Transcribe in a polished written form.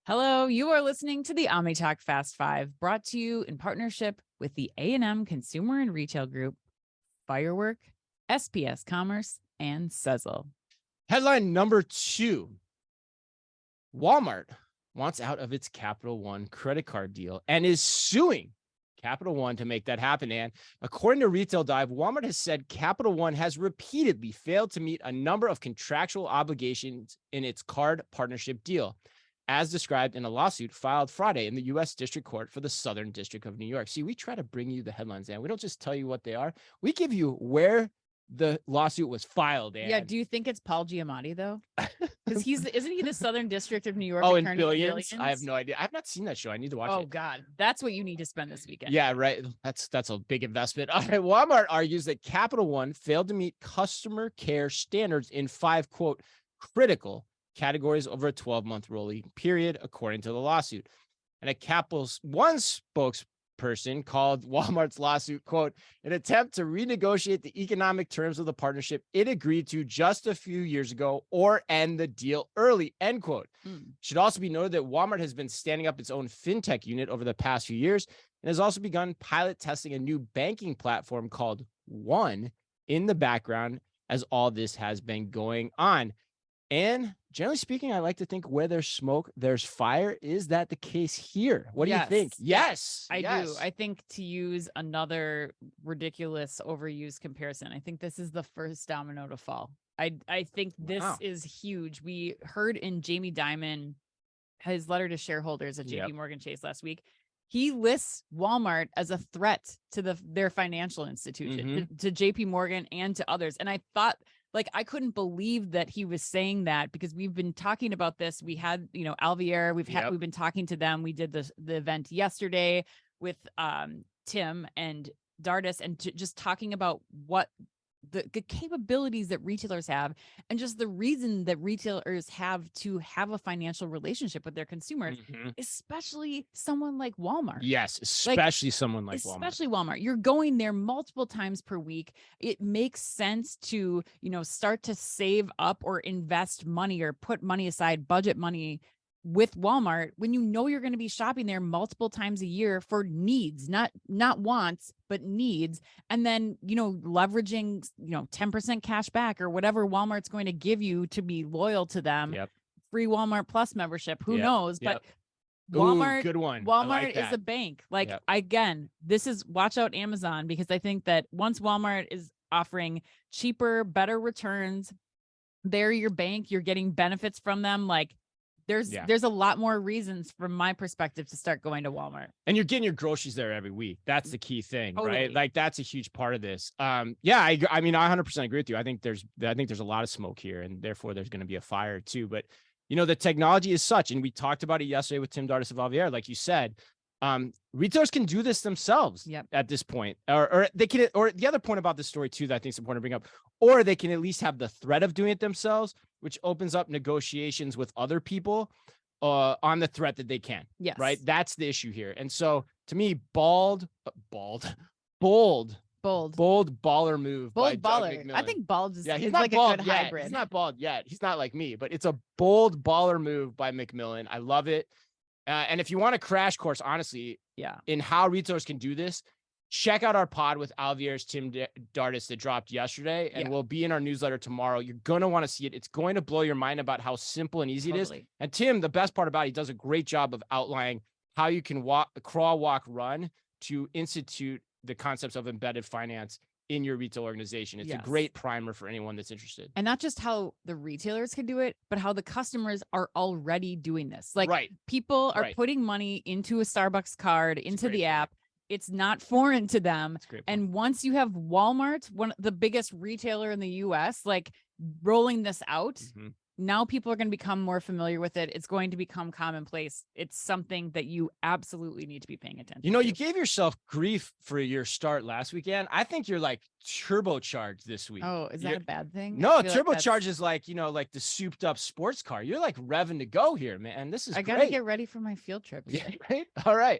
Hello, you are listening to the OmniTalk Fast Five, brought to you in partnership with the A&M Consumer and Retail Group, Firework, SPS Commerce, and Sezzle. Headline number 2. Walmart wants out of its Capital One credit card deal and is suing Capital One to make that happen. And according to Retail Dive, Walmart has said Capital One has repeatedly failed to meet a number of contractual obligations in its card partnership deal, as described in a lawsuit filed Friday in the U.S. District Court for the Southern District of New York. See, we try to bring you the headlines, and we don't just tell you what they are. We give you where the lawsuit was filed. And Yeah, do you think it's Paul Giamatti though? Because isn't he the Southern District of New York? oh, in attorney for Billions? I have no idea. I've not seen that show. I need to watch Oh it. God, that's what you need to spend this weekend. Yeah, right. That's a big investment. All right. Walmart argues that Capital One failed to meet customer care standards in 5, quote, critical categories over a 12-month rolling period, according to the lawsuit. And a Capital One spokesperson called Walmart's lawsuit, quote, an attempt to renegotiate the economic terms of the partnership it agreed to just a few years ago or end the deal early, end quote. Should also be noted that Walmart has been standing up its own fintech unit over the past few years and has also begun pilot testing a new banking platform called One in the background as all this has been going on. And generally speaking, I like to think where there's smoke, there's fire. Is that the case here? What do you think? Yes, I do. I think, to use another ridiculous overused comparison, I think this is the first domino to fall. I think this is huge. We heard in Jamie Dimon, his letter to shareholders at JP Morgan Chase last week, he lists Walmart as a threat to their financial institution, to JP Morgan and to others. And I thought, I couldn't believe that he was saying that, because we've been talking about this. We had, Alvier, we've been talking to them. We did the event yesterday with Tim and Dardis, and just talking about what the capabilities that retailers have, and just the reason that retailers have to have a financial relationship with their consumers, especially someone like Walmart. Yes, especially someone like Walmart. Especially Walmart. You're going there multiple times per week. It makes sense to, start to save up or invest money or put money aside, budget money with Walmart when you're going to be shopping there multiple times a year for needs, not wants, but needs. And then, leveraging, 10% cash back or whatever Walmart's going to give you to be loyal to them. Free Walmart Plus membership. Who knows? But Walmart, good one. Walmart is a bank. Again, this is, watch out Amazon, because I think that once Walmart is offering cheaper, better returns, they're your bank, you're getting benefits from them. There's a lot more reasons from my perspective to start going to Walmart. And you're getting your groceries there every week. That's the key thing, Totally. right? That's a huge part of this. I mean, I 100% agree with you. I think there's a lot of smoke here, and therefore there's going to be a fire too. But the technology is such, and we talked about it yesterday with Tim Dardis of Alvier, like you said, retailers can do this themselves at this point, or they can, or the other point about this story too, that I think is important to bring up, or they can at least have the threat of doing it themselves, which opens up negotiations with other people on the threat that they can. Yes. Right. That's the issue here. And so to me, bold baller move. Bold by baller. Doug McMillon. I think bald is, he's is not like bald a good yet. hybrid. He's not bald yet. He's not like me, but it's a bold baller move by McMillon. I love it. And if you want a crash course, honestly, in how retailers can do this, check out our pod with Alvier's Tim Dardis that dropped yesterday, and we'll be in our newsletter tomorrow. You're going to want to see it. It's going to blow your mind about how simple and easy it is. And Tim, the best part about it, he does a great job of outlining how you can crawl, walk, run to institute the concepts of embedded finance in your retail organization. It's a great primer for anyone that's interested. And not just how the retailers can do it, but how the customers are already doing this. People are putting money into a Starbucks card, into the app. It's not foreign to them. And once you have Walmart, the biggest retailer in the US, rolling this out, now people are going to become more familiar with it. It's going to become commonplace. It's something that you absolutely need to be paying attention to. You gave yourself grief for your start last weekend. I think you're turbocharged this week. Oh, is that a bad thing? No, turbocharged is like the souped up sports car. You're revving to go here, man. This is I got to get ready for my field trip. Yeah, right. All right.